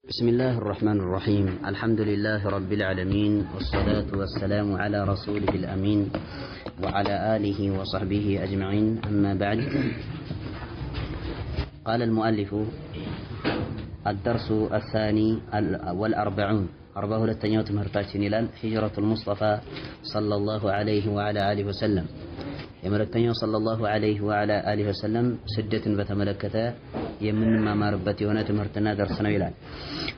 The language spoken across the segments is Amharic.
بسم الله الرحمن الرحيم. الحمد لله رب العالمين، والصلاة والسلام على رسوله الأمين وعلى آله وصحبه أجمعين، أما بعد. قال المؤلف: الدرس الثاني والأربعون، 42 تمرتاتين إلى هجرة المصطفى صلى الله عليه وعلى آله وسلم. يملكتني صلى الله عليه وعلى آله وسلم سجة بتملكته يمن ما مربت هنا تمرتنا درسنا إلى.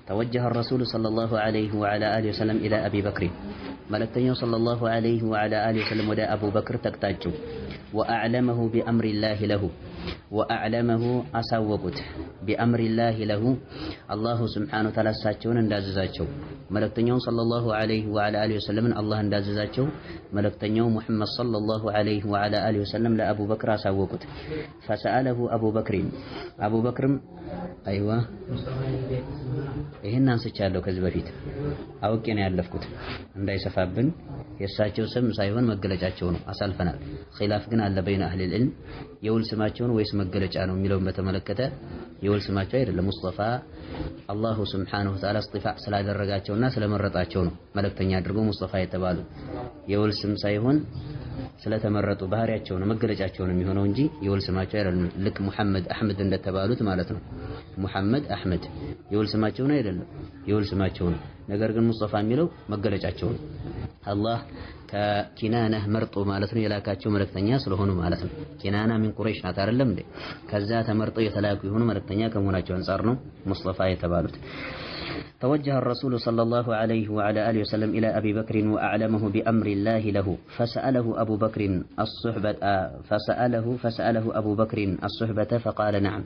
توجه الرسول صلى الله عليه وعلى آله وسلم إلى أبي بكر. ملكتني صلى الله عليه وعلى آله وسلم ودا أبو بكر تكتاجه وأعلمه بأمر الله له، وأعلمه أسوقت بأمر الله له، الله سبحانه وتعالى ساتشون انداززاتشو. ملكتني صلى الله عليه وعلى آله وسلم الله انداززاتشو. ملكتني محمد صلى الله عليه وعلى آله وسلم لأبو بكر أسوقت. فسأله أبو بكر أيوة ይሄን አንስቻለሁ ከዚህ በፊት አውቄ ነው ያለፍኩት እንዳይሰፋብን። የእሳቸው ስም ሳይሆን መገለጫቸው ነው አሳልፈናል። ኺላፍ ግን አለ በይነ አህሊ العلم የውል ስማቸው ነው ወይስ መገለጫ ነው የሚለውን በተመለከተ የውል ስማቸው አይደለም። ሙስጠፋ አላሁ ሱብሓነሁ ወተዓላ እስጢፋእ ስላደረጋቸውና ስለመረጣቸው ነው መልእክተኛ አድርጎ ሙስጠፋ የተባሉ። የውል ስም ሳይሆን ስለተመረጡ ባህሪያቸው ነው መገለጫቸው ነው የሚሆነው እንጂ የውል ስማቸው አይደለም። ልክ ሙሐመድ አህመድ እንደተባሉት ማለት ነው። ሙሐመድ አህመድ የውል ስማቸው ነው አይደለም፣ የውል ስማቸው ነው። ነገር ግን ሙስጠፋ የሚለው መገለጫቸው ነው። አላህ ከኪናና መርጦ ማለት ነው የላካቸው መልእክተኛ ስለሆኑ ማለት ነው። ኪናና ሚን ቁረይሽ ናት አይደለም እንዴ? ከዛ ተመርጠው የተላኩ የሆኑ መልእክተኛ ከመሆናቸው አንፃር ነው ሙስጠፋ የተባሉት። توجه الرسول صلى الله عليه وعلى آله وسلم إلى أبي بكر وأعلمه بأمر الله له، فسأله أبو بكر الصحبة فقال نعم.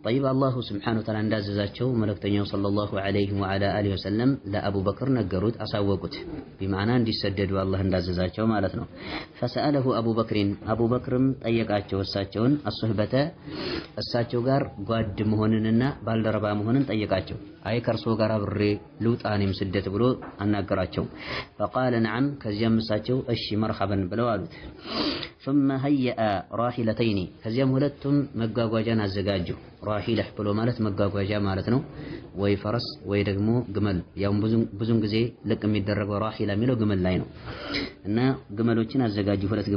طيب الله سبحانه وتعالى انداز ذاتشو ملكتني صلى الله عليه وعلى آله وسلم لا أبو بكر نقرود أساوقت بمعنى اندي سدد والله انداز ذاتشو مالتنا. فسأله أبو بكر طيقاتشو الساتشون الصحبة الساتشو قار قاد مهنننا بالدربا مهنن طيقاتشو أي كرسو قرابر لوط آني مسدت بلو أنا قراتشو. فقال نعم كزيام مساتشو أشي مرحبا بلوالوت. ثم هيأ راحلتين كزيام هلتم مقاقواجان الزقاجو. راحلة بلو مالت مقاقواجا مالتنو وي فرس وي دقمو قمل يوم بزن قزي لك ميدرق راحلة ميلو قمل لاينو إن قملوچين الزقاجو فلت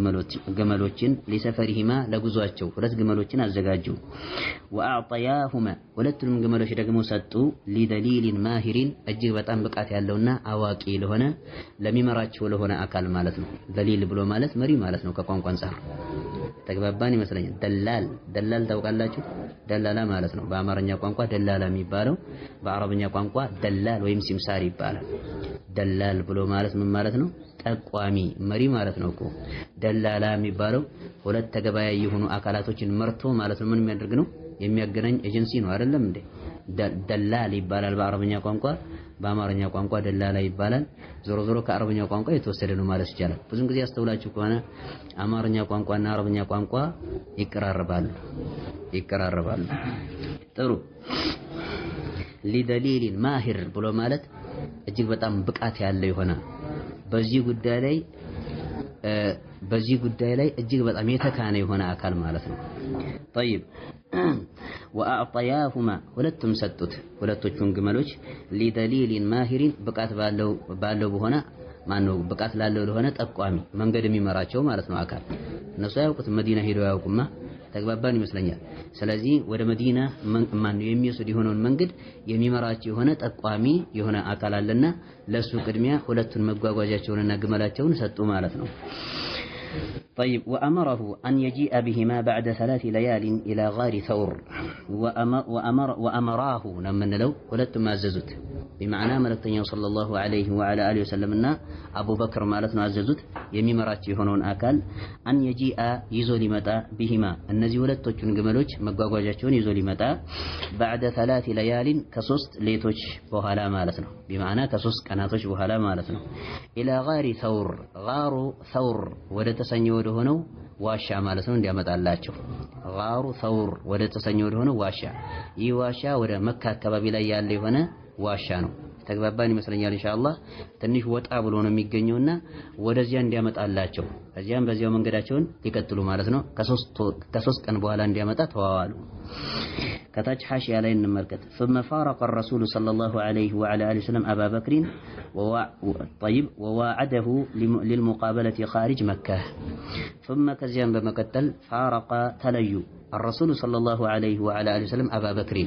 قملوچين لسفرهما لقزواتشو فلت قملوچين الزقاجو. وأعطياهما ولتم قملوش دقمو ستو لدليل ماهر እጅግ በጣም ብቃት ያለውና አዋቂ ለሆነ ለሚመራቸው ለሆነ አካል ማለት ነው። ደሊል ብሎ ማለት መሪ ማለት ነው። ከቋንቋ አንፃር ተግባባን ይመስለኛል። ደላል ታውቃላችሁ? ደላላ ማለት ነው። በአማርኛ ቋንቋ ደላላ የሚባለው፣ በአረብኛ ቋንቋ ደላል ወይም ሲምሳር ይባላል። ደላል ብሎ ማለት ምን ማለት ነው? ጠቋሚ መሪ ማለት ነው እኮ። ደላላ የሚባለው ሁለት ተገበያይ የሆኑ አካላቶችን መርቶ ማለት ነው። ምን የሚያደርግ ነው? የሚያገናኝ ኤጀንሲ ነው አይደለም እንዴ? ደላል ይባላል በአረብኛ ቋንቋ፣ በአማርኛ ቋንቋ ደላላ ይባላል። ዞሮ ዞሮ ከአረብኛ ቋንቋ የተወሰደ ነው ማለት ይቻላል። ብዙን ጊዜ አስተውላችሁ ከሆነ አማርኛ ቋንቋና አረብኛ ቋንቋ ይቀራረባሉ። ጥሩ። ሊደሊል ማሂር ብሎ ማለት እጅግ በጣም ብቃት ያለው የሆነ በዚህ ጉዳይ ላይ እጅግ በጣም የተካነ የሆነ አካል ማለት ነው። طيب وأعطياهما ሁለቱም ሰጡት ሁለቶቹን ግመሎች ሊደሊል ማሂሪን ብቃት ባለው በሆነ ማነው ብቃት ላለው ለሆነ ጠቋሚ መንገድ የሚመራቸው ማለት ነው አካል። እነሱ ያውቁት መዲና ሄደው ያውቁማ። ተግባባን ይመስለኛል። ስለዚህ ወደ መዲና ማነው የሚወስድ የሆነውን መንገድ የሚመራቸው የሆነ ጠቋሚ የሆነ አካል አለና ለሱ ቅድሚያ ሁለቱን መጓጓዣቸውንና ግመላቸውን ሰጡ ማለት ነው። طيب وأمره أن يجيء بهما بعد 3 ليال إلى غار ثور. وأمراه لمن لو ولدتم عززت بمعنى ملكتني صلى الله عليه وعلى آله وسلم أبو بكر مالتنا عززت يميمراتي هنون آكال أن يجيء يزولي متى بهما النزي ولدتوچون قملوچ مقواقواجاتون يزولي متى بعد 3 ليال كسوست ليتوچ بوهالا مالتنا بمعنى كسوست كاناتوچ بوهالا مالتنا إلى غار ثور ወደ ተሰኘው ወደ ሆነው ዋሻ ማለት ነው እንዲያመጣላቸው። ጋሩ ثور ወደ ተሰኘው ወደ ሆነው ዋሻ። ይህ ዋሻ ወደ መካ አካባቢ ላይ ያለ የሆነ ዋሻ ነው። ተግባባን ይመስለኛል ኢንሻአላህ። ትንሽ ወጣ ብሎ ነው የሚገኘውና ወደዚያ እንዲያመጣላቸው ከዚያም በዚያው መንገዳቸውን ሊቀጥሉ ማለት ነው። ከሶስት ቀን በኋላ እንዲያመጣ ተዋዋሉ። ከታች ሐሽያ ላይ እንመልከት። ثم فارق الرسول صلى الله عليه وعلى اله وسلم ابا بكر وواعده للمقابله خارج مكه. ثم كزيان بمكتل فارق تليو الرسول صلى الله عليه وعلى اله وسلم ابا بكر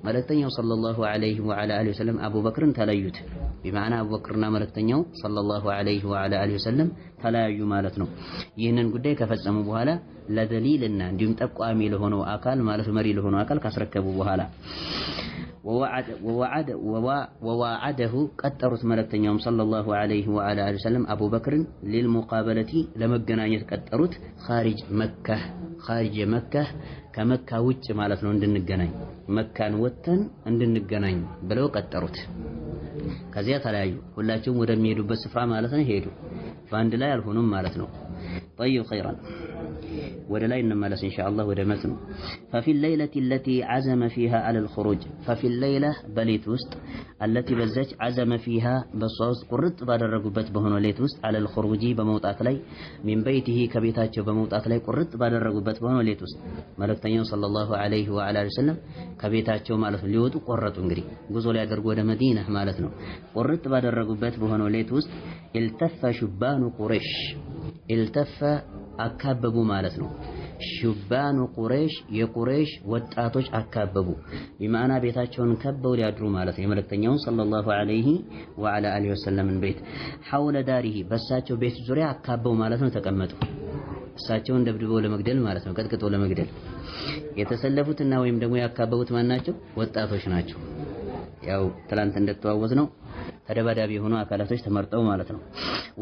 ملكتنيو صلى الله عليه وعلى اله وسلم ابو بكر تليوت بمعنى ابو بكرنا ملكتنيو صلى الله عليه وعلى اله وسلم ተለያዩ ማለት ነው። ይህንን ጉዳይ ከፈጸሙ በኋላ ለደሊልና እንዲሁም ጠቋሚ ለሆነው አካል ማለት መሪ ለሆነው አካል ካስረከቡ በኋላ ወዋዓደሁ ቀጠሩት መልእክተኛውም ሰለላሁ ዐለይሂ ወዐላ አሊሂ ወሰለም አቡበክርን ሊልሙቃበለቲ ለመገናኘት ቀጠሩት ኻሪጅ መካ ከመካ ውጭ ማለት ነው እንድንገናኝ መካን ወጥተን እንድንገናኝ ብለው ቀጠሩት። ከዚያ ተለያዩ። ሁላቸውም ወደሚሄዱበት ስፍራ ማለት ነው ሄዱ። በአንድ ላይ አልሆኑም ማለት ነው። طيب خيرا ወደ ላይ እንመለስ ኢንሻአላህ ወደ መትኑ ففي الليلة التي عزم فيها على الخروج ففي الليلة በሌት ውስጥ التي በዛች عزم فيها በሷስ ቁርጥ ባደረጉበት በሆነው ሌት ውስጥ على الخروج በመውጣት ላይ من بيته ከቤታቸው በመውጣት ላይ ቁርጥ ባደረጉበት በሆነው ሌት ውስጥ መልእክተኛው ሰለላሁ ዐለይሂ ወዐላ አሊሂ ወሰለም ከቤታቸው ማለት ነው ሊወጡ ቆረጡ። እንግዲህ ጉዞ ሊያደርጉ ወደ መዲና ማለት ነው። ቁርጥ ባደረጉበት በሆነው ሌት ውስጥ التف شبان قريش التف አካበቡ ማለት ነው። ሹባኑ ቁረይሽ የቁረይሽ ወጣቶች አካበቡ በማዕና ቤታቸውን ከበው ሊያድሩ ማለት ነው። የመልእክተኛውን ሰለላሁ ዐለይሂ ወዐላ አሊሂ ወሰለም ቤት ሐውለ ዳሪሂ በሳቸው ቤት ዙሪያ አካበው ማለት ነው ተቀመጡ። እሳቸውን ደብድበው ለመግደል ማለት ነው፣ ቀጥቅጠው ለመግደል የተሰለፉትና ወይም ደግሞ ያካበቡት ማን ናቸው? ወጣቶች ናቸው። ያው ትላንት እንደተዋወዝ ነው ተደባዳቢ የሆኑ አካላቶች ተመርጠው ማለት ነው።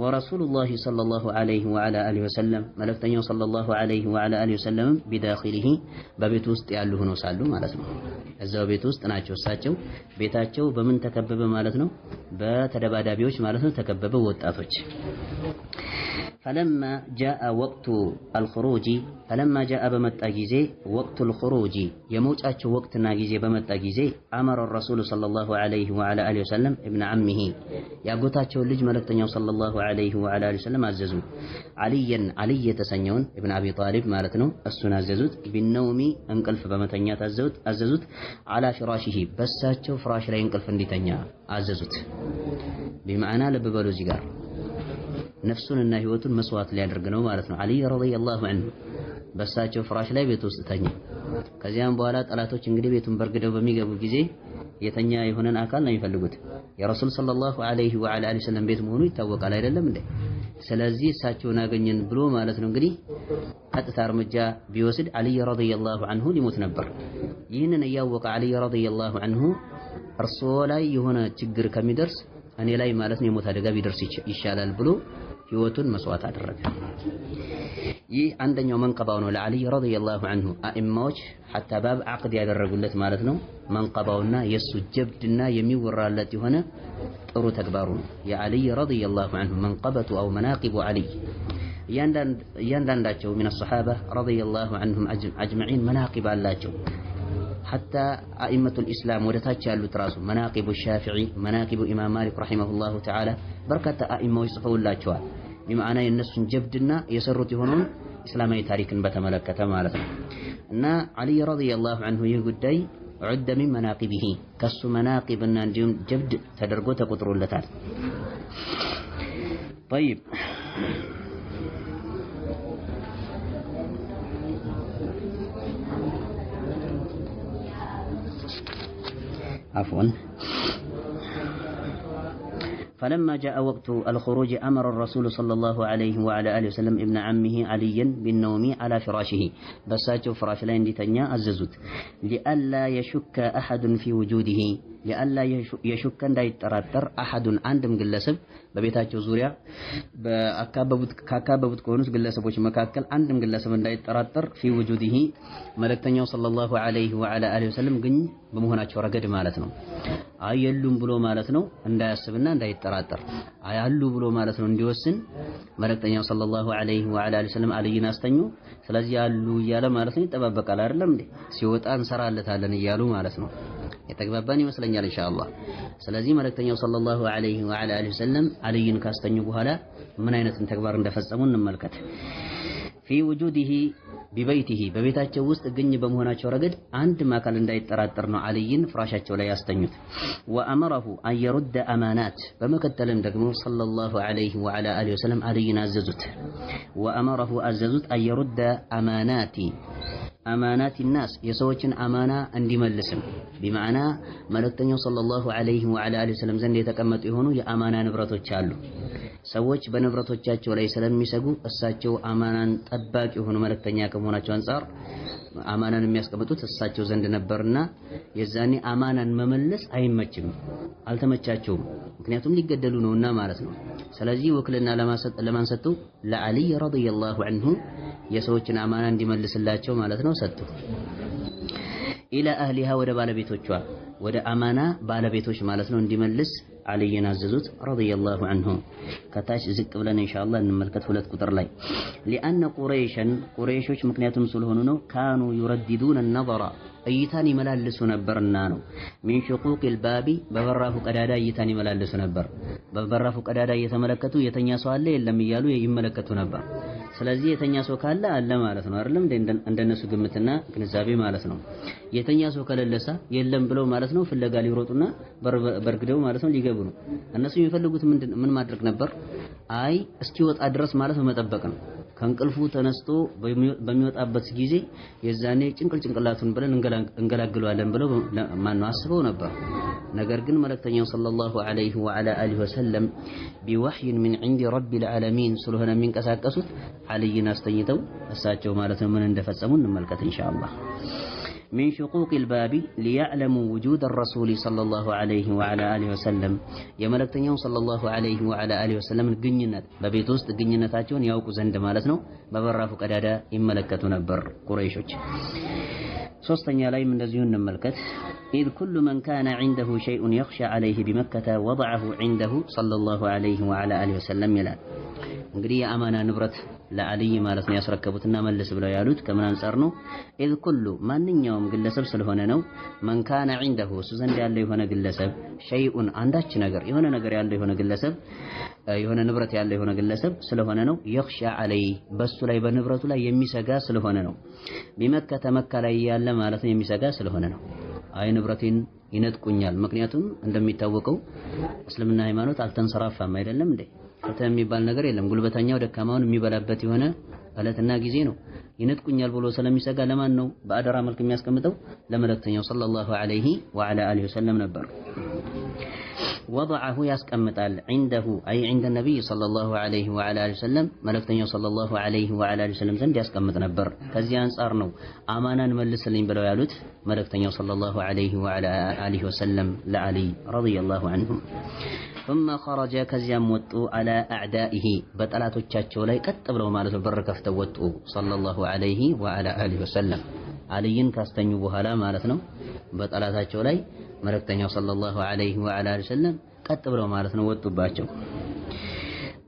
ወረሱሉላሂ ሰለላሁ ዐለይሂ ወዐላ አሊሂ ወሰለም መልእክተኛው ሰለላሁ ዐለይሂ ወዐላ አሊሂ ወሰለም ቢዳኺሊሂ በቤት ውስጥ ያሉ ሆነው ሳሉ ማለት ነው። እዛው ቤት ውስጥ ናቸው። እሳቸው ቤታቸው በምን ተከበበ ማለት ነው? በተደባዳቢዎች ማለት ነው ተከበበ ወጣቶች። فلما جاء وقت الخروج فلما جاء በመጣ ጊዜ وقت الخروج የመውጫቸው ወቅትና ጊዜ በመጣ ጊዜ أمر الرسول صلى الله عليه وعلى آله وسلم ابن عمه ያጎታቸው ልጅ መልእክተኛው صلى الله عليه وعلى آله وسلم አዘዙ علي የተሰኘውን ابن أبي طالب ማለት ነው እሱን አዘዙት بالنوم እንቅልፍ በመተኛት አዘዙት على فراشه በሳቸው ፍራሽ ላይ እንቅልፍ እንዲተኛ አዘዙት። بمعنى ልብ በሉ እዚህ ጋር ነፍሱንና ህይወቱን መስዋዕት ሊያደርግ ነው ማለት ነው። አሊ ረዲየላሁ ዐንሁ በሳቸው ፍራሽ ላይ ቤት ውስጥ ተኛ። ከዚያም በኋላ ጠላቶች እንግዲህ ቤቱን በርግደው በሚገቡ ጊዜ የተኛ የሆነን አካል ነው የሚፈልጉት። የረሱል ሰለላሁ ዐለይሂ ወዐላ አሊሂ ወሰለም ቤት መሆኑ ይታወቃል አይደለም እንዴ? ስለዚህ እሳቸውን አገኘን ብሎ ማለት ነው እንግዲህ ቀጥታ እርምጃ ቢወስድ አሊ ረዲየላሁ ዐንሁ ሊሞት ነበር። ይህንን እያወቀ አሊ ረዲየላሁ ዐንሁ እርስዎ ላይ የሆነ ችግር ከሚደርስ እኔ ላይ ማለት ነው የሞት አደጋ ቢደርስ ይሻላል ብሎ ህይወቱን መስዋዕት አደረገ። ይህ አንደኛው መንቀባው ነው ለአሊ ረዲየላሁ ዐንሁ አኢማዎች ሐታ ባብ አቅድ ያደረጉለት ማለት ነው። መንቀባውና የሱ ጀብድና የሚወራለት የሆነ ጥሩ ተግባሩ ነው የአሊ ረዲየላሁ ዐንሁ መንቀበቱ አው መናቂቡ አሊ እያንዳንዳቸው من الصحابة ረዲየላሁ ዐንሁም አጅመዒን መናቂብ አላቸው። حتى أئمة الإسلام ودتاج ያሉት ራሱ مناقب الشافعي مناقب إمام مالك رحمه الله تعالى በርካታ አኢማው ይጽፈውላቸዋል። بمعنى የነሱን ጀብድና የሰሩት የሆነውን እስላማዊ ታሪክን በተመለከተ ማለት ነው። እና አሊ ረዲየላሁ ዐንሁ ይህ ጉዳይ عد من مناقبه ከሱ መናቂብና እንዲሁም ጀብድ ተደርጎ ተቆጥሮለታል። طيب عفوا فلما جاء وقت الخروج أمر الرسول صلى الله عليه وعلى آله وسلم ابن عمه عليا بالنوم على فراشه بساته فراش لا يندتنيا الززوت لئلا يشك أحد في وجوده لئلا يشك أن يتراتر أحد عندهم قلسب በቤታቸው ዙሪያ ካካበቡት ከሆኑት ግለሰቦች መካከል አንድም ግለሰብ እንዳይጠራጠር في وجوده መልእክተኛው ሰለላሁ ዐለይሂ ወዐላ አሊሂ ወሰለም ግን በመሆናቸው ረገድ ማለት ነው። አየሉም ብሎ ማለት ነው እንዳያስብና እንዳይጠራጠር አያሉ ብሎ ማለት ነው እንዲወስን መልእክተኛው ሰለላሁ ዐለይሂ ወዐላ አሊሂ ወሰለም አልይን አስተኙ። ስለዚህ አሉ እያለ ማለት ነው ይጠባበቃል አይደለም እንዴ? ሲወጣ እንሰራለታለን እያሉ ማለት ነው። የተግባባን ይመስለኛል ኢንሻአላህ። ስለዚህ መልእክተኛው ሰለላሁ ዐለይሂ ወሰለም አልይን ካስተኙ በኋላ ምን አይነትን ተግባር እንደፈጸሙ እንመልከት። ፊ ውጁዲሂ ቢበይቲሂ በቤታቸው ውስጥ ግኝ በመሆናቸው ረገድ አንድም አካል እንዳይጠራጠር ነው አልይን ፍራሻቸው ላይ ያስተኙት። ወአመረሁ አን የሩደ አማናት በመከተልም ደግሞ ሰለላሁ ዐለይሂ ወሰለም አልይን አዘዙት። ወአመረሁ አዘዙት አን የሩደ አማናቲ ናስ የሰዎችን አማና እንዲመልስም ቢማዕና መልእክተኛው ሰለላሁ ዐለይሂ ወሰለም ዘንድ የተቀመጡ የሆኑ የአማና ንብረቶች አሉ። ሰዎች በንብረቶቻቸው ላይ ስለሚሰጉ እሳቸው አማናን ጠባቂ የሆኑ መልእክተኛ ከመሆናቸው አንፃር አማናን የሚያስቀምጡት እሳቸው ዘንድ ነበርና የዛኔ አማናን መመለስ አይመችም፣ አልተመቻቸውም። ምክንያቱም ሊገደሉ ነውና ማለት ነው። ስለዚህ ውክልና ለማን ሰጡ? ለዓሊይ ረዲየላሁ ዐንሁ የሰዎችን አማና እንዲመልስላቸው ማለት ነው ሰጡ። ኢላ አህሊሃ ወደ ባለቤቶቿ ወደ አማና ባለቤቶች ማለት ነው እንዲመልስ አልይን አዘዙት ረዲየላሁ ዐንሁም። ከታች ዝቅ ብለን ኢንሻአላህ እንመልከት 2 ቁጥር ላይ ሊአነ ቁረይሾች ምክንያቱም ስለሆኑ ነው ካኑ ዩረዲዱን النظر እይታን ይመላልሱ ነበርና ነው። ሚን ሹቁቂል ባቢ በበራፉ ቀዳዳ እይታን ይመላልሱ ነበር። በበራፉ ቀዳዳ እየተመለከቱ የተኛ ሰው አለ የለም እያሉ ይመለከቱ ነበር። ስለዚህ የተኛ ሰው ካለ አለ ማለት ነው አይደለም እንደነሱ ግምትና ግንዛቤ ማለት ነው። የተኛ ሰው ከሌለሳ የለም ብለው ማለት ነው ፍለጋ ሊሮጡና በርግደው ማለት ነው ሊገቡ ነው። እነሱ የሚፈልጉት ምን ማድረግ ነበር? አይ እስኪወጣ ድረስ ማለት መጠበቅ ነው። ከእንቅልፉ ተነስቶ በሚወጣበት ጊዜ የዛኔ ጭንቅላቱን ብለን እንገላግለዋለን ብለው ማን ነው አስበው ነበር። ነገር ግን መልእክተኛው ሰለላሁ ዐለይሂ ወሰለም ቢወህይን ሚን ዒንዲ ረቢል ዓለሚን ስለሆነ የሚንቀሳቀሱት አልይን አስተኝተው እሳቸው ማለት ነው ምን እንደፈጸሙ እንመልከት ኢንሻአላህ። من شقوق الباب ليعلموا وجود الرسول صلى الله عليه وسلم يا ملكتنيو صلى الله عليه وسلم ግኝነት በቤት ውስጥ ግኝነታቸውን ያውቁ ዘንድ ማለት ነው በበራፉ ቀዳዳ ይመለከቱ ነበር ቁረይሾች። ሶስተኛ ላይም እንደዚሁ እንመልከት إذ كل من كان عنده شيء يخشى عليه بمكة وضعه عنده صلى الله عليه وسلم ይላል። እንግዲህ የአማና ንብረት ለአልይ ማለት ነው ያስረከቡትና መልስ ብለው ያሉት ከምን አንፃር ነው? إذ كل ማንኛውም ግለሰብ ስለሆነ ነው። من كان عنده እሱ ዘንድ ያለው የሆነ ግለሰብ ሸይኡን አንዳች ነገር የሆነ ነገር ያለው የሆነ ግለሰብ የሆነ ንብረት ያለው የሆነ ግለሰብ ስለሆነ ነው። يخشى عليه በሱ ላይ በንብረቱ ላይ የሚሰጋ ስለሆነ ነው። ቢመከተ መካ ላይ ያለ ማለት ነው የሚሰጋ ስለሆነ ነው። አይ ንብረቴን ይነጥቁኛል። ምክንያቱም እንደሚታወቀው እስልምና ሃይማኖት አልተንሰራፋም አይደለም እንዴ? ፍትህ የሚባል ነገር የለም። ጉልበተኛው ደካማውን የሚበላበት የሆነ እለትና ጊዜ ነው። ይነጥቁኛል ብሎ ስለሚሰጋ ለማን ነው በአደራ መልክ የሚያስቀምጠው? ለመልእክተኛው ሰለላሁ ዐለይሂ ወሰለም ነበር። وضعه ያስቀምጣል عنده أي عند النبي صلى الله عليه وسلم መልእክተኛው ሰለላሁ ዐለይሂ ወሰለም ዘንድ ያስቀምጥ ነበር። ከዚህ አንፃር ነው አማናን መልስልኝ ብለው ያሉት መልእክተኛው ሰለላሁ ዐለይሂ ወሰለም ለዓሊ ረዲየላሁ ዐንሁ። ثم خرج ከዚያም ወጡ على أعدائه በጠላቶቻቸው ላይ ቀጥ ብለው ማለት ነው በር ከፍተው ወጡ ሰለላሁ ዐለይሂ ወሰለም አልይን ካስተኙ በኋላ ማለት ነው በጠላታቸው ላይ መልእክተኛው ሰለላሁ ዐለይሂ ወሰለም ቀጥ ብለው ማለት ነው ወጡባቸው።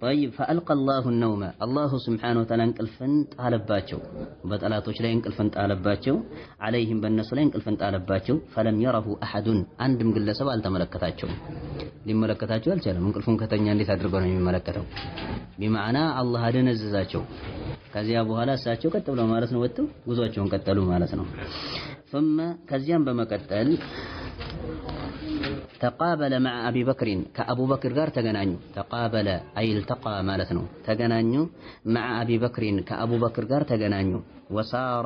طيب فألقى الله النوم الله سبحانه وتعالى እንቅልፍን ጣለባቸው በጠላቶች ላይ እንቅልፍን ጣለባቸው عليهم በእነሱ ላይ እንቅልፍን ጣለባቸው فلم يره أحد አንድም ግለሰብ አልተመለከታቸውም ሊመለከታቸው አልቻለም። እንቅልፉን ከተኛ እንዴት አድርገው ነው የሚመለከተው? ቢማዕና አላህ አደነዘዛቸው። ከዚያ በኋላ እሳቸው ቀጥ ብለው ማለት ነው ወጥተው ጉዟቸውን ቀጠሉ ማለት ነው። ثم ከዚያም በመቀጠል ተቃበለ مع أبي بكر ከአቡ በክር ጋር ተገናኙ። ተቃበለ أي التقى ማለት ነው ተገናኙ። مع أبي بكر ከአቡ በክር ጋር ተገናኙ። وسار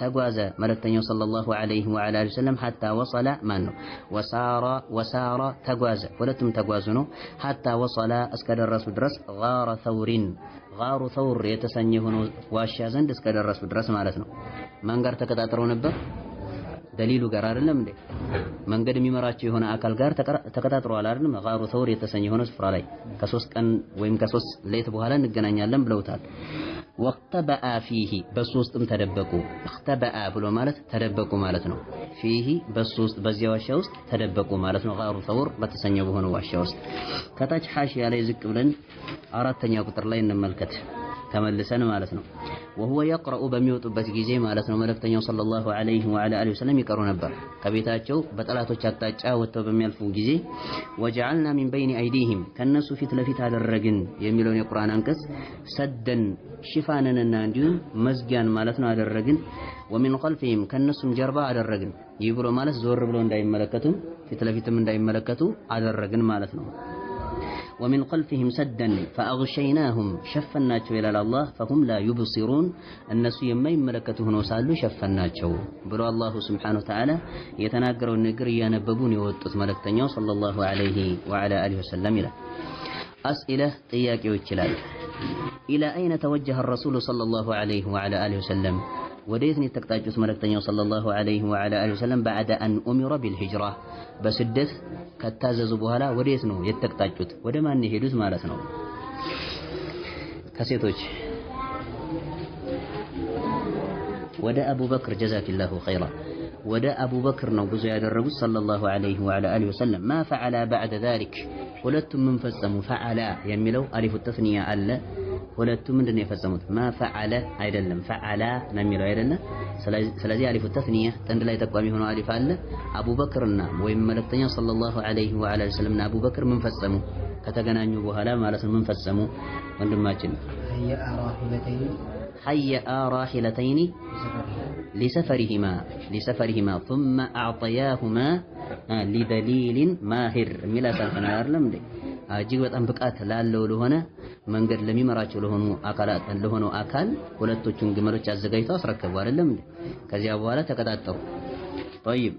ተጓዘ መልእክተኛው ሰለላሁ ዐለይሂ ወሰለም حتى وصل ማን ነው وسار ተጓዘ ሁለቱም ተጓዙ ነው حتى وصل እስከደረሱ ድረስ غار ثور የተሰኘ ሆኖ ዋሻ ዘንድ እስከደረሱ ድረስ ማለት ነው። ማን ጋር ተቀጣጥረው ነበር? ደሊሉ ጋር አይደለም እንዴ? መንገድ የሚመራቸው የሆነ አካል ጋር ተቀጣጥረዋል አይደለም? غار ثور የተሰኘ ሆኖ ስፍራ ላይ ከ3 ቀን ወይም ከ3 ሌት በኋላ እንገናኛለን ብለውታል። ወቅተበአ ፊሂ በሶስትም ተደበቁ። እክተበአ ብሎ ማለት ተደበቁ ማለት ነው። ፊሂ በሶስት በዚያ ዋሻ ውስጥ ተደበቁ ማለት ነው። غار ثور በተሰኘው በሆነ ዋሻ ውስጥ ከታች ሐሺያ ላይ ዝቅ ብለን 4ኛ ቁጥር ላይ እንመልከት። ተመልሰን ማለት ነው። وهو يقرأ በሚወጡበት ጊዜ ማለት ነው መልእክተኛው ሰለላሁ ዐለይሂ ወዐላ አሊሂ ወሰለም ይቀሩ ነበር ከቤታቸው በጠላቶች አቅጣጫ ወጥተው በሚያልፉ ጊዜ وجعلنا من بين أيديهم ከነሱ ፊት ለፊት አደረግን የሚለውን የቁርአን አንቀጽ ሰደን ሽፋንንና እንዲሁም መዝጊያን ማለት ነው አደረግን ومن خلفهم ከነሱም ጀርባ አደረግን ይህ ብሎ ማለት ዞር ብሎ እንዳይመለከቱ ፊት ለፊትም እንዳይመለከቱ አደረግን ማለት ነው። ومن خلفهم سدا فأغشيناهم شفناቸው ይላል አላህ فهم لا يبصرون እነሱ የማይመለከቱ ሆነው ሳሉ ሸፈናቸው ብሎ አላሁ ሱብሓነሁ ወተዓላ የተናገረውን ነገር እያነበቡ ነው የወጡት መልእክተኛው ሰለላሁ ዐለይሂ ወዐላ አሊሂ ወሰለም ይላል። أسئلة ጥያቄዎች ይላል إلى أين توجه الرسول صلى الله عليه وعلى آله وسلم ወዴት ነው የተቀጣጩት መልእክተኛው ሰለላሁ ዐለይሂ ወዐላ አሊሂ ወሰለም بعد أن أمر بالهجرة በስደት ከታዘዙ በኋላ ወዴት ነው የተቀጣጩት ወደ ማን ሄዱት ማለት ነው? ከሴቶች ወደ አቡበክር ጀዛኪላሁ ኸይራ ወደ አቡበክር ነው ጉዞ ያደረጉት ሰለላሁ ዐለይሂ ወዐላ አሊሂ ወሰለም ما فعل بعد ذلك ሁለቱም ምን ፈጸሙ ፈዓላ የሚለው አሊፉ ተስኒያ አለ ሁለቱም ምንድነው የፈጸሙት ما فعل አይደለም ፈዓላ ነው የሚለው አይደለም ስለዚህ አሊፉ ተስኒያ ጥንድ ላይ ተቋሚ ሆኖ አሊፍ አለ አቡበክርና ወይም መልእክተኛው ሰለላሁ ዐለይሂ ወዐላ ወሰለም አቡበክር ምን ፈጸሙ ከተገናኙ በኋላ ማለት ነው ምን ፈጸሙ ወንድማችን حيّا راحلتين لسفرهما ثم أعطياهما لدليل ماهر ملا سلفنا يرلم دي እጅግ በጣም ብቃት ላለው ለሆነ መንገድ ለሚመራቸው ለሆኑ አካል ሁለቶቹን ግመሎች አዘጋጅተው አስረከቡ አይደለም እንዴ ከዚያ በኋላ ተቀጣጠሩ طيب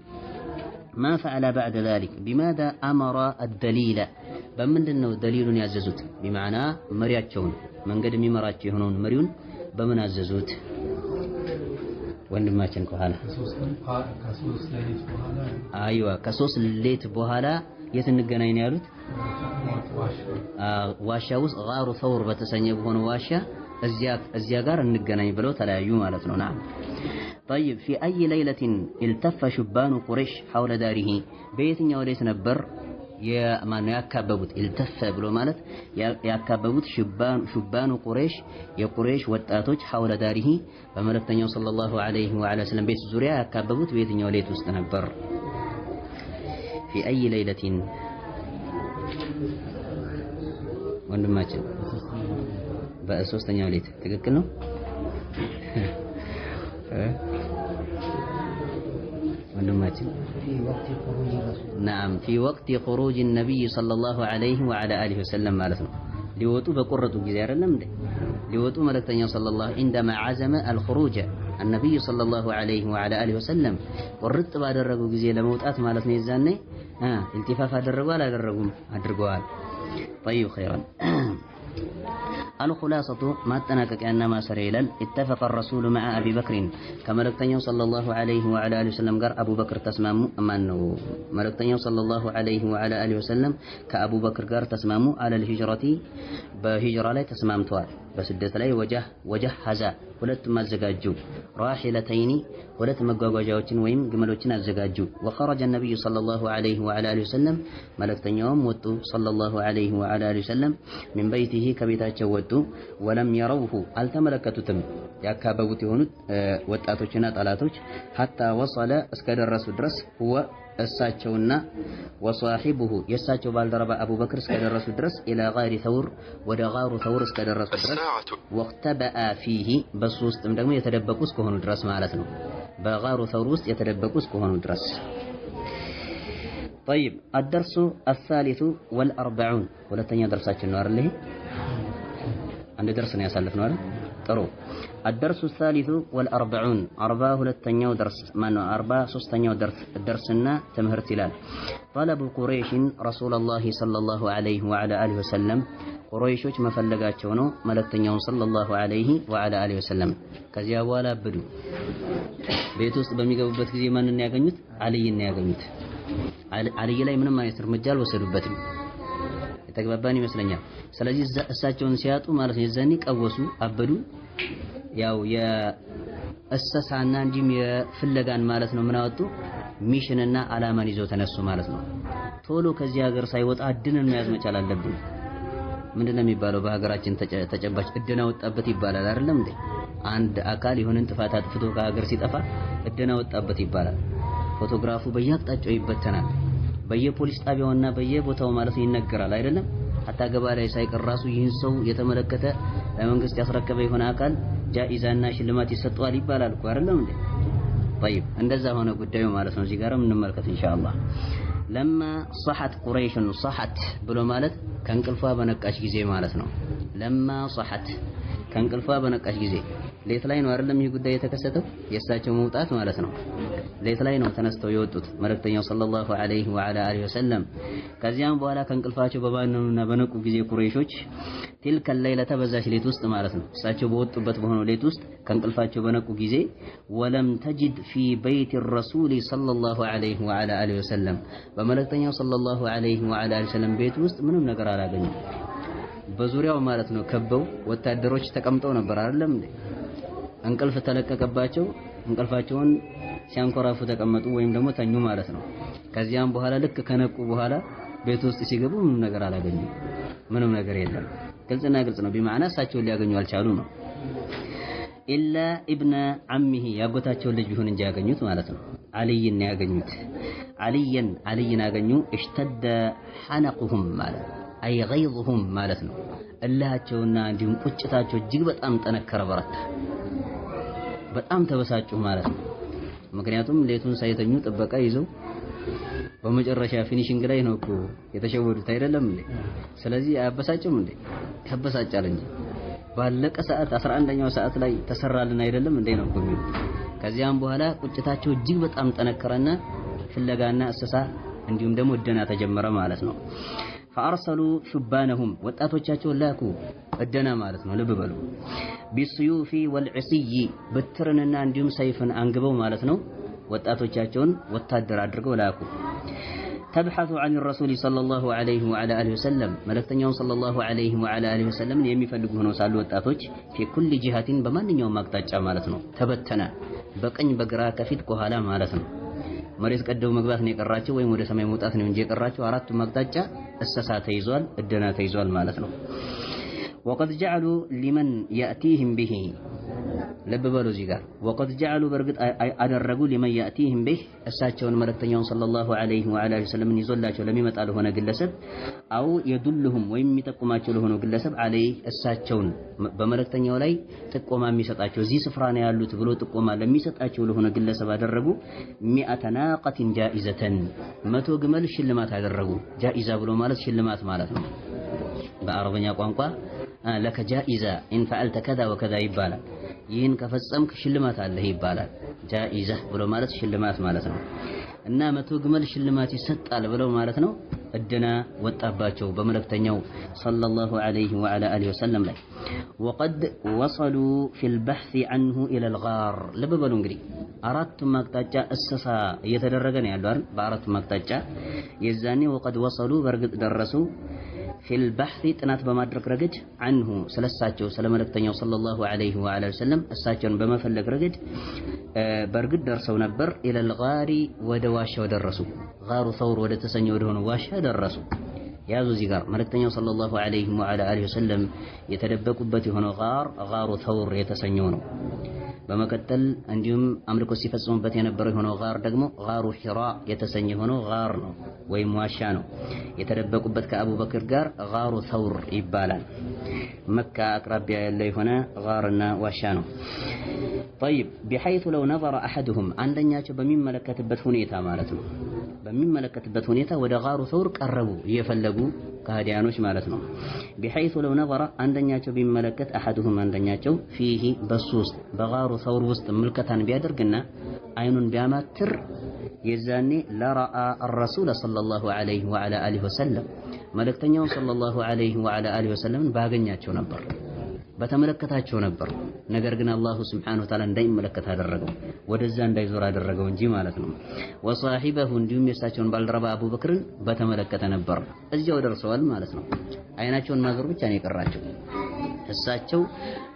ما فعل بعد ذلك بماذا أمر الدليل በምንድነው ደሊሉን ያዘዙት بمعنى መሪያቸውን መንገድ የሚመራቸው የሆነውን መሪውን በምን አዘዙት ወንድማችን ከኋላ አይዋ ከሶስት ሌት በኋላ የት እንገናኝ ነው ያሉት ዋሻ ውስጥ ጋሩ ተውር በተሰኘ በሆነ ዋሻ እዚያ ጋር እንገናኝ ብለው ተለያዩ ማለት ነው نعم طيب في أي ليلة التف شبان قريش حول داره በየትኛው ሌሊት ነበር የማን ያካበቡት التف ብሎ ማለት ያካበቡት ሹባኑ ቁረይሽ የቁረይሽ ወጣቶች حول داره በመልእክተኛው ሰለላሁ ዐለይሂ ወዐላ ሰለም ቤት ዙሪያ ያካበቡት በየትኛው ሌሊት ውስጥ ነበር في أي ليلة ወንድማችን በሶስተኛው ሌሊት ትክክል ነው ወንድማችን نعم في وقت خروج النبي صلى الله عليه وعلى آله وسلم ማለት ነው ሊወጡ በቆረጡ ጊዜ አይደለም እንዴ ሊወጡ መልእክተኛው ሰለላሁ عندما عزم الخروج النبي صلى الله عليه وعلى آله وسلم ቁርጥ ባደረጉ ጊዜ ለመውጣት ማለት ነው የዛኔ التفاف አደረጉ አላደረጉም አድርገዋል طيب خيرا الخلاصة ما تناككنا ما سريلل اتفق الرسول مع أبي بكر كما لكتنيو صلى الله عليه وعلى آله وسلم قال أبو بكر تسمامو أمانو ملكتنيو صلى الله عليه وعلى آله وسلم كأبو بكر قال تسمامو على الهجرة بهجرة لا تسمام توال بس الدت لي وجه هزا ولت ما الزجاجو راحلتين ولت مجاجوتين ويم جملوتين الزجاجو وخرج النبي صلى الله عليه وعلى آله وسلم ملكتنيو وتو صلى الله عليه وعلى آله وسلم من بيته كبيته وتو ولم يروه التملكتتم ያካበቡት የሆኑት ወጣቶችና ጣላቶች حتى وصل እስከደረሱ ድረስ هو እሳቸውና ወሷሂቡሁ የሳቸው ባልደረባ አቡበክር እስከደረሱ ድረስ ኢላ ጋሪ ተውር ወደ ጋሩ ተውር እስከደረሱ ድረስ ወቅተበአ ፊሂ በሱ ውስጥም ደግሞ የተደበቁ እስከሆኑ ድረስ ማለት ነው በጋሩ ተውር ውስጥ የተደበቁ እስከሆኑ ድረስ طيب الدرس الثالث والأربعون ሁለተኛ ደርሳችን ነው አይደል አንድ ደርስ ነው ያሳለፍነው አይደል ጥሩ الدرس الثالث والأربعون 42ኛው درس ማነው 43ኛው درسنا ትምህርት ይላል طلب قريش رسول الله صلى الله عليه وعلى آله وسلم ቁረይሾች መፈለጋቸው ነው መልእክተኛውን ሰለላሁ ዐለይሂ ወዐላ አሊሂ ወሰለም ከዚያ በኋላ አበዱ ቤት ውስጥ በሚገቡበት ጊዜ ማንን ያገኙት አልይን ያገኙት አልይ ላይ ምንም አይነት እርምጃ አልወሰዱበትም የተግባባን ይመስለኛል ስለዚህ እሳቸውን ሲያጡ ማለት ነው የዛኔ ቀወሱ አበዱ ያው የእሰሳና እንዲም የፍለጋን ማለት ነው ምን አወጡ ሚሽንና አላማን ይዘው ተነሱ ማለት ነው ቶሎ ከዚህ ሀገር ሳይወጣ አድነን መያዝ መቻል አለብን ምንድነው የሚባለው በሀገራችን ተጨባጭ እድና ወጣበት ይባላል አይደለም እንዴ? አንድ አካል የሆነን ጥፋት አጥፍቶ ከሀገር ሲጠፋ እድና ወጣበት ይባላል። ፎቶግራፉ በየአቅጣጫው ይበተናል። በየፖሊስ ጣቢያውና በየቦታው ማለት ይነገራል አይደለም? ሐታ ገባ ላይ ሳይቀር ራሱ ይህን ሰው የተመለከተ ለመንግስት ያስረከበ የሆነ አካል ጃኢዛና ሽልማት ይሰጠዋል ይባላል እኮ አይደለም እንዴ? طيب እንደዛ ሆነ ጉዳዩ ማለት ነው። እዚህ ጋርም እንመልከት ኢንሻአላህ። ለማ صحت قريش صحت ብሎ ማለት ከእንቅልፏ በነቃች ጊዜ ማለት ነው። ለማ صحت ከእንቅልፏ በነቃች ጊዜ ሌት ላይ ነው አይደለም ይህ ጉዳይ የተከሰተው የእሳቸው መውጣት ማለት ነው። ሌት ላይ ነው ተነስተው የወጡት መልእክተኛው ሰለላሁ ዐለይሂ ወዐላ አሊሂ ወሰለም። ከዚያም በኋላ ከእንቅልፋቸው በባነኑና በነቁ ጊዜ ቁረይሾች تلك الليلة በዛች ሌት ውስጥ ማለት ነው እሳቸው በወጡበት በሆነው ሌት ውስጥ ከእንቅልፋቸው በነቁ ጊዜ ወለም ተጅድ في بيت الرسول صلى الله عليه وعلى آله وسلم በመልእክተኛው ሰለላሁ ዐለይሂ ወዐላ አሊሂ ወሰለም ቤት ውስጥ ምንም ነገር አላገኙም። በዙሪያው ማለት ነው ከበው ወታደሮች ተቀምጠው ነበር አይደለም እንዴ? እንቅልፍ ተለቀቀባቸው። እንቅልፋቸውን ሲያንኮራፉ ተቀመጡ ወይም ደግሞ ተኙ ማለት ነው። ከዚያም በኋላ ልክ ከነቁ በኋላ ቤት ውስጥ ሲገቡ ምንም ነገር አላገኙም። ምንም ነገር የለም። ግልጽና ግልጽ ነው። ቢማዕና እሳቸውን ሊያገኙ አልቻሉ ነው። ኢላ ኢብነ አሚሂ ያጎታቸው ልጅ ቢሆን እንጂ ያገኙት ማለት ነው። አልይን ያገኙት። አልይን አገኙ። እሽተደ ሐነቁሁም ማለት አይ ገይዙሁም ማለት ነው። እላቸውና እንዲሁም ቁጭታቸው እጅግ በጣም ጠነከረ፣ በረታ። በጣም ተበሳጩ ማለት ነው። ምክንያቱም ሌቱን ሳይተኙ ጥበቃ ይዘው በመጨረሻ ፊኒሺንግ ላይ ነው እኮ የተሸወዱት አይደለም እንዴ? ስለዚህ አያበሳጭም እንዴ? ያበሳጫል እንጂ ባለቀ ሰዓት 11ኛው ሰዓት ላይ ተሰራልን አይደለም እንዴ ነው እኮ። ከዚያም በኋላ ቁጭታቸው እጅግ በጣም ጠነከረና ፍለጋና እሰሳ እንዲሁም ደግሞ እደና ተጀመረ ማለት ነው። ፈአርሰሉ ሹባነሁም ወጣቶቻቸውን ላኩ። እደና ማለት ነው ልብ በሉ። ቢስዩፊ ወልዕሲይ በትርንና እንዲሁም ሰይፍን አንግበው ማለት ነው ወጣቶቻቸውን ወታደር አድርገው ላኩ። ተብሐቱ ዐን ረሱል ሰለላሁ ዐለይሂ ወዐላ አሊሂ ወሰለም መልእክተኛውን ሰለላሁ ዐለይሂ ወዐላ አሊሂ ወሰለም የሚፈልጉ ሆነው ሳሉ ወጣቶች ፊ ኩሊ ጂሃቲን በማንኛውም አቅጣጫ ማለት ነው ተበተነ። በቀኝ በግራ ከፊት ከኋላ ማለት ነው። መሬት ቀደው መግባት ነው የቀራቸው ወይም ወደ ሰማይ መውጣት ነው እንጂ የቀራቸው አራቱም አቅጣጫ እሰሳ ተይዟል፣ እደና ተይዟል ማለት ነው። ወቀድ ጀዐሉ ሊመን ያእቲህም ቢሂ ልብ በሉ እዚህ ጋር ወቀድ ጀዐሉ በርግጥ አደረጉ ሊመን ያእቲህም ቢሂ እሳቸውን መልእክተኛውን ሰለላሁ ዐለይሂ ወዐላ አሊሂ ወሰለም ይዞላቸው ለሚመጣ ለሆነ ግለሰብ አው የዱልሁም ወይም የሚጠቁማቸው ለሆነው ግለሰብ አለይ እሳቸውን በመልእክተኛው ላይ ጥቆማ የሚሰጣቸው እዚህ ስፍራ ነው ያሉት ብሎ ጥቆማ ለሚሰጣቸው ለሆነ ግለሰብ አደረጉ። ሚአተ ናቀቲን ጃኢዘተን 100 ግመል ሽልማት አደረጉ። ጃኢዛ ብሎ ማለት ሽልማት ማለት ነው በአረበኛ ቋንቋ። ለከ ጃኢዛ ኢን ፈዐልተ ከዛ ወከዛ ይባላል። ይህን ከፈጸምክ ሽልማት አለህ ይባላል። ጃኢዛ ብሎ ማለት ሽልማት ማለት ነው። እና 100 ግመል ሽልማት ይሰጣል ብለው ማለት ነው እደና ወጣባቸው በመልእክተኛው ሰለላሁ ዐለይሂ ወዐላ አሊሂ ወሰለም ላይ። ወቀድ ወሰሉ ፊል በሕሲ ዐንሁ ኢለል ጋር ልብ በሉ እንግዲህ አራቱም አቅጣጫ እሰሳ እየተደረገ ነው ያለው አይደል? በአራቱም አቅጣጫ የዛኔ ወቀድ ወሰሉ በርግጥ ደረሱ ፊል በሕሲ ጥናት በማድረግ ረገድ ዐንሁ ስለሳቸው ስለመልእክተኛው ሰለላሁ ዐለይሂ ወዐላ ወሰለም እሳቸውን በመፈለግ ረገድ በርግጥ ደርሰው ነበር። ኢለል ጋሪ ወደ ዋሻው ደረሱ። ጋሩ ሰውር ወደ ተሰኘው ወደ ሆነ ዋሻ ደረሱ። ያዙ እዚህ ጋር መልእክተኛው ሰለላሁ ዐለይሂ ወዐላ አሊሂ ወሰለም የተደበቁበት የሆነው ጋሩ ሰውር የተሰኘው ነው። በመቀጠል እንዲሁም አምልኮ ሲፈጽሙበት የነበረው የሆነው ጋር ደግሞ ጋሩ ሒራ የተሰኘ ሆነው ጋር ነው ወይም ዋሻ ነው። የተደበቁበት ከአቡበክር ጋር ጋሩ ሰውር ይባላል። መካ አቅራቢያ ያለ የሆነ ጋርና ዋሻ ነው። طيب بحيث لو نظر احدهم አንደኛቸው በሚመለከትበት ሁኔታ ማለት ነው በሚመለከትበት ሁኔታ ወደ ጋሩ ሰውር ቀረቡ እየፈለጉ ከሃዲያኖች ማለት ነው። بحيث لو نظر አንደኛቸው ቢመለከት احدهم አንደኛቸው فيه በሱ ውስጥ በጋሩ ሰውር ውስጥ ምልከታን ቢያደርግና አይኑን ቢያማትር የዛኔ ለራአ الرسول صلى الله عليه وعلى اله وسلم መልእክተኛው صلى الله عليه وعلى اله وسلم ባገኛቸው ነበር በተመለከታቸው ነበር። ነገር ግን አላሁ ሱብሓነሁ ወተዓላ እንዳይመለከት አደረገው ወደዛ እንዳይዞር አደረገው እንጂ ማለት ነው። ወሳሂበሁ እንዲሁም የእሳቸውን ባልደረባ አቡበክርን በተመለከተ ነበር። እዚያው ደርሰዋል ማለት ነው። አይናቸውን ማዞር ብቻ ነው የቀራቸው። እሳቸው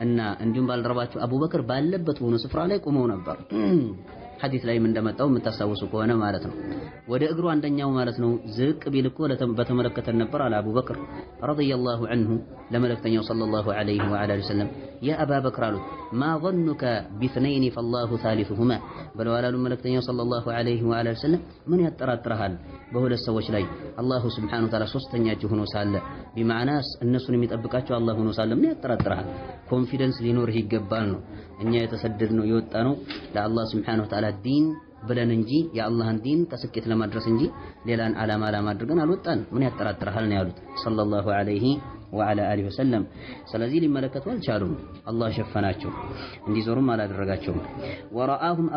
እና እንዲሁም ባልደረባቸው አቡበክር ባለበት ሆኖ ስፍራ ላይ ቆመው ነበር። ሐዲስ ላይም እንደመጣው የምታስታውሱ ከሆነ ማለት ነው። ወደ እግሩ አንደኛው ማለት ነው ዝቅ ቢል እኮ በተመለከተን ነበር አለ አቡበክር ረዲየላሁ ዐንሁ ለመልእክተኛው ሰለላሁ ዐለይሂ ወዐሊሂ ወሰለም ያ አባበክር አሉት ማ ظنك باثنين فالله ثالثهما ብለዋል አሉ መልእክተኛው ሰለላሁ ዐለይሂ ወዐሊሂ ወሰለም ምን ያጠራጥርሃል በሁለት ሰዎች ላይ አላሁ ሱብሓነሁ ወተዓላ ሶስተኛቸው ሆኖ ሳለ ቢማዕና እነሱን የሚጠብቃቸው አላህ ሆኖ ሳለ ምን ያጠራጥርሃል ኮንፊደንስ ሊኖርህ ይገባል ነው እኛ የተሰደድነው የወጣነው ለአላህ ሱብሓነሁ ወተዓላ ዲን ብለን እንጂ የአላህን ዲን ከስኬት ለማድረስ እንጂ ሌላን ዓላማ አድርገን አልወጣን ምን ያጠራጥርሃል ነው ያሉት ሰለላሁ ዐለይሂ ወዐላ አሊሂ ወሰለም ስለዚህ ሊመለከቱ አልቻሉም አላህ ሸፈናቸው እንዲዞሩም አላደረጋቸውም ወረአሁም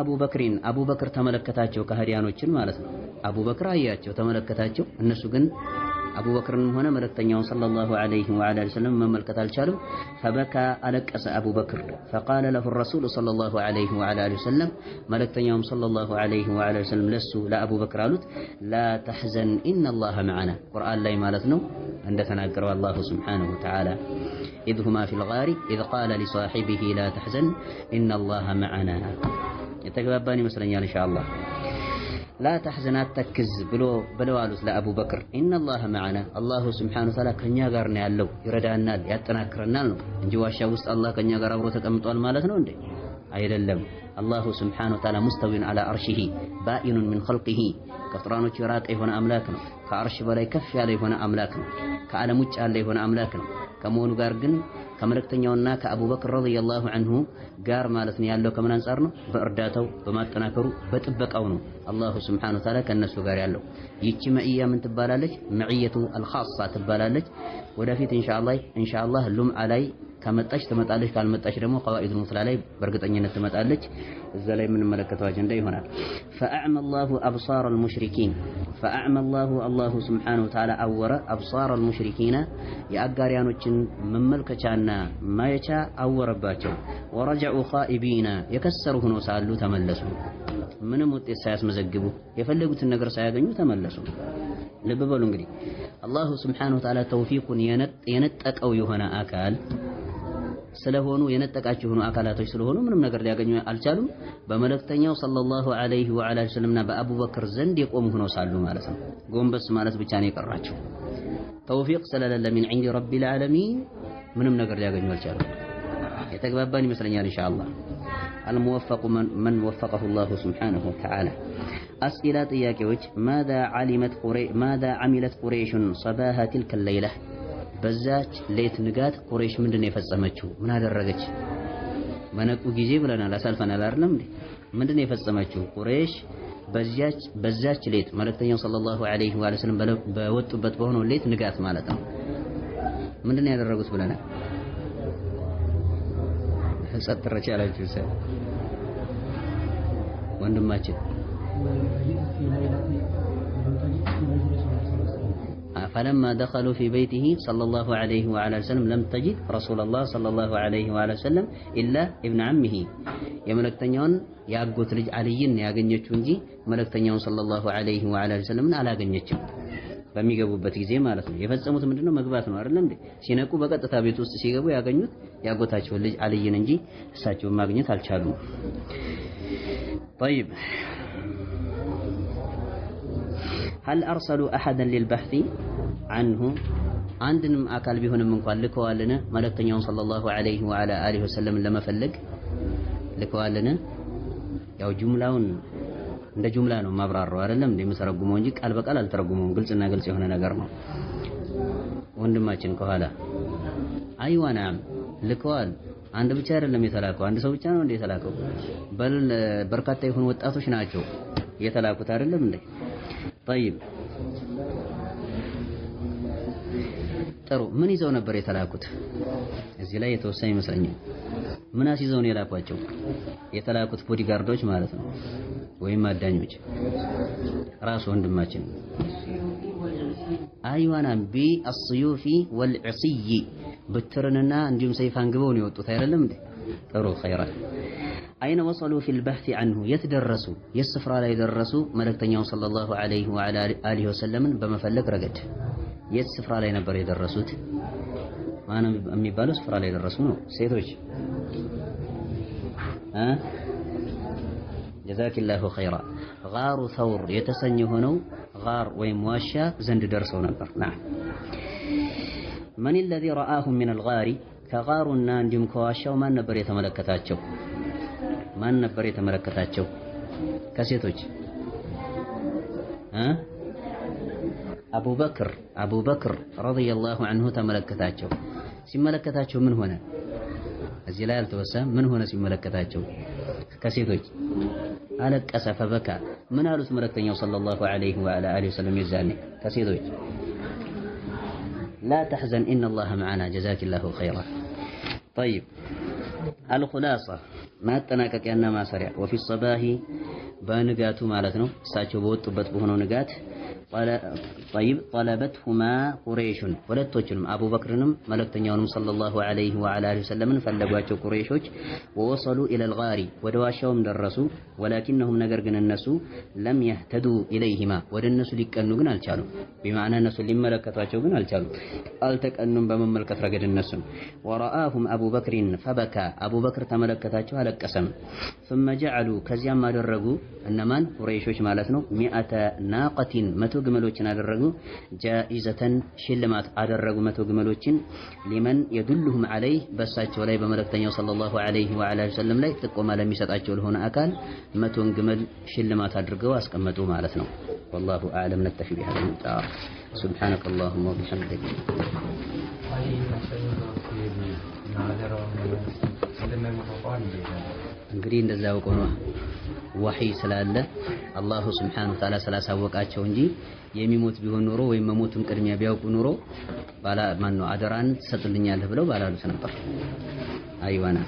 አቡበክር ተመለከታቸው ከሃዲያኖችን ማለት ነው አቡበክር አያቸው ተመለከታቸው እነሱ ግን አቡበክርን ሆነ መልእክተኛውን ሰለላሁ ዐለይሂ ወዐላ ወሰለም መመልከት አልቻሉም ፈበካ አለቀሰ አቡበክር فقال له الرسول صلى الله عليه وعلى اله وسلم መልእክተኛውም ሰለላሁ ዐለይሂ ወዐላ ወሰለም ለሱ ለአቡበክር አሉት لا تحزن ان الله معنا ቁርአን ላይ ማለት ነው እንደተናገረው አላሁ ሱብሓነሁ ወተዓላ إذ هما في الغار إذ قال لصاحبه لا تحزن إن الله معنا የተግባባን ይመስለኛል ኢንሻአላህ لا تحزن አትተክዝ ብለው አሉት ለአቡ በክር إن الله معنا አላሁ ሱብሓነሁ ወተዓላ ከኛ ጋር ነው ያለው ይረዳናል ያጠናክረናል ነው እንጂ ዋሻ ውስጥ አላህ ከኛ ጋር አብሮ ተቀምጧል ማለት ነው እንዴ አይደለም አላሁ ሱብሓነሁ ወተዓላ ሙስተዊን على عرشه ባኢን من خلقه ከፍጥራኖች የራቀ የሆነ አምላክ ነው ከአርሽ በላይ ከፍ ያለ የሆነ አምላክ ነው ከዓለም ውጭ ያለ የሆነ አምላክ ነው ከመሆኑ ጋር ግን ከመልእክተኛውና ከአቡበክር ረዲየላሁ ዐንሁ ጋር ማለት ነው ያለው ከምን አንፃር ነው በእርዳታው በማጠናከሩ በጥበቃው ነው አላሁ ሱብሓነሁ ወተዓላ ከነሱ ጋር ያለው ይቺ መዕያ ምን ትባላለች መዕየቱ አልኻሳ ትባላለች ወደፊት ኢንሻአላህ ሉምዓ ላይ ከመጣች ትመጣለች ካልመጣች ደግሞ ቀዋኢዱል ሙስላ ላይ በእርግጠኝነት ትመጣለች እዛ ላይ የምንመለከተው አጀንዳ ይሆናል فأعمى الله أبصار المشركين الله سبحانه وتعالى أور أبصار المشركين የአጋሪያኖችን መመልከቻና ማየቻ አወረባቸው ورجعوا خائبين የከሰሩ ሆነው ሳሉ ተመለሱ ምንም ውጤት ሳያስመዘግቡ የፈለጉትን ነገር ሳያገኙ ተመለሱ ልብ በሉ እንግዲህ አላሁ ሱብሓነሁ ወተዓላ ተውፊቁን የነጠቀው የሆነ አካል ስለሆኑ የነጠቃቸው የሆኑ አካላቶች ስለሆኑ ምንም ነገር ሊያገኙ አልቻሉም በመልእክተኛው ሰለላሁ ዐለይሂ ወዐላ ወሰለምና በአቡበክር ዘንድ የቆሙ ሆነው ሳሉ ማለት ነው ጎንበስ ማለት ብቻ ነው የቀራቸው ተውፊቅ ስለሌለ من عند رب العالمين ምንም ነገር ሊያገኙ አልቻሉም የተግባባን ይመስለኛል ኢንሻአላህ الموفق من وفقه الله سبحانه وتعالى أسئلة ጥያቄዎች ماذا عملت قريش صباح تلك الليلة በዛች ሌት ንጋት ቁረይሽ ምንድነው የፈጸመችው ምን አደረገች መነቁ ጊዜ ብለናል አሳልፈናል አይደለም እንዴ ምንድነው የፈጸመችው ቁረይሽ በዛች ሌት መልእክተኛው ሰለላሁ ዐለይሂ ወሰለም በወጡበት በሆነው ሌት ንጋት ማለት ነው ምንድነው ያደረጉት ብለናል ሰጥረች ያላችሁ ሰው ወንድማችን فلما دخلوا في بيته صلى الله عليه وعلى وسلم لم تجد رسول الله صلى الله عليه وعلى وسلم إلا ابن عمه የመልእክተኛውን ያጎት ልጅ አልይን ያገኘችው እንጂ መልእክተኛውን ሰለላሁ ዐለይሂ ወዐላ ወሰለም አላገኘችም በሚገቡበት ጊዜ ማለት ነው የፈጸሙት ምንድነው መግባት ነው አይደል እንዴ ሲነቁ በቀጥታ ቤት ውስጥ ሲገቡ ያገኙት ያጎታቸው ልጅ አልይን እንጂ እሳቸውን ማግኘት አልቻሉም طيب هل أرسلوا أحدا للبحث عنه عندنا أكل بهن من قال لكوالنا ملكتنيون صلى الله عليه وعلى آله وسلم لما فلق لكوالنا ያው ጁምላውን እንደ ጁምላ ነው ማብራራው አይደለም እንደምሰረጉመው እንጂ ቃል በቃል አልተረጉመውም ግልጽና ግልጽ የሆነ ነገር ነው ወንድማችን ከኋላ አይዋናም ልከዋል አንድ ብቻ አይደለም የተላከው አንድ ሰው ብቻ ነው እንደ የተላከው በርካታ የሆኑ ወጣቶች ናቸው የተላኩት አይደለም እንዴ طيب ጥሩ ምን ይዘው ነበር የተላኩት እዚህ ላይ የተወሰነ ይመስለኛል ምን አስይዘው ነው የላኳቸው የተላኩት ቦዲጋርዶች ማለት ነው ወይም አዳኞች ራስ ወንድማችን አይዋና بالسيوف والعصي በትርንና እንዲሁም ሰይፍ አንግበው ነው የወጡት አይደለም እንዴ ጥሩ ኸይራ أين وصلوا في البحث عنه يتدرسوا يسفر لا يدرسوا ملكتنيو صلى الله عليه وعلى آله وسلم بمفلق رقد يسفر لا ينبر يدرسوت ما أنا أمي بالو سفر لا يدرسونه سيدوش ጀዛኪላሁ ኸይራ ጋሩ ተውር የተሰኘ ሆነው ጋር ወይም ዋሻ ዘንድ ደርሰው ነበር። ናም መን الذي رآهم من الغار ከጋሩና እንዲሁም ከዋሻው ማን ነበር የተመለከታቸው? ማን ነበር የተመለከታቸው ከሴቶች? አቡበክር ረዲየላሁ ዐንሁ ተመለከታቸው። ሲመለከታቸው ምን ሆነ? እዚህ ላይ አልተወሳም። ምን ሆነ ሲመለከታቸው? ከሴቶች አለቀሰ። ፈበካ ምን አሉት መልእክተኛው ሰለላሁ ዐለይሂ ወዐላ አሊሂ ወሰለም የዛኔ ከሴቶች ላ ተሕዘን ኢነላሀ መዐና ጀዛኪላሁ ኸይራ። ጠይብ አልኹላሳ ማጠናቀቂያና ማሰሪያ ወፊ ሰባሂ በንጋቱ ማለት ነው እሳቸው በወጡበት በሆነው ንጋት ጠይብ ጠለበትሁማ ቁረይሹን ሁለቶቹንም አቡበክርንም መልእክተኛውንም ሰለላሁ ዐለይሂ ወዐላ አሊሂ ወሰለምን ፈለጓቸው ቁረይሾች። ወወሰሉ ኢለል ጋሪ ወደ ዋሻውም ደረሱ። ወላኪነሁም ነገር ግን እነሱ ለም የህተዱ ኢለይሂማ ወደ እነሱ ሊቀኑ ግን አልቻሉም። ቢማዕና እነሱ ሊመለከቷቸው ግን አልቻሉም፣ አልተቀኑም በመመልከት ረገድ እነሱን። ወረአሁም አቡበክሪን ፈበካ አቡበክር ተመለከታቸው አለቀሰም። ثم جعلوا ከዚያም አደረጉ እነማን ቁረይሾች ማለት ነው ሚአተ ናቀቲን መቶ ግመሎችን አደረጉ። ጃኢዘተን ሽልማት አደረጉ መቶ ግመሎችን ሊመን የዱልሁም ዐለይህ በሳቸው ላይ በመልእክተኛው ሰለላሁ ዐለይሂ ወዐላ ወሰለም ላይ ጥቆማ ለሚሰጣቸው ለሆነ አካል መቶን ግመል ሽልማት አድርገው አስቀመጡ ማለት ነው። ወላሁ አዕለም። ነክተፊ ቢሃዛ المقدار سبحانك اللهم وبحمدك። እንግዲህ እንደዛ አውቀው ነው ወህይ ስላለ አላሁ ስብሓነሁ ወተዓላ ስላሳወቃቸው እንጂ የሚሞት ቢሆን ኖሮ ወይም መሞቱን ቅድሚያ ቢያውቁ ኖሮ ማነው አደራን ትሰጥልኛለህ ብለው ባላሉት ነበር። አይዋና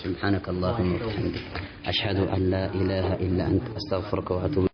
ሱብሓነከ አላሁመ ወቢሐምዲክ አሽሀዱ አን ላ ኢላሀ ኢላ አንተ አስተግፊሩከ ወአቱቡ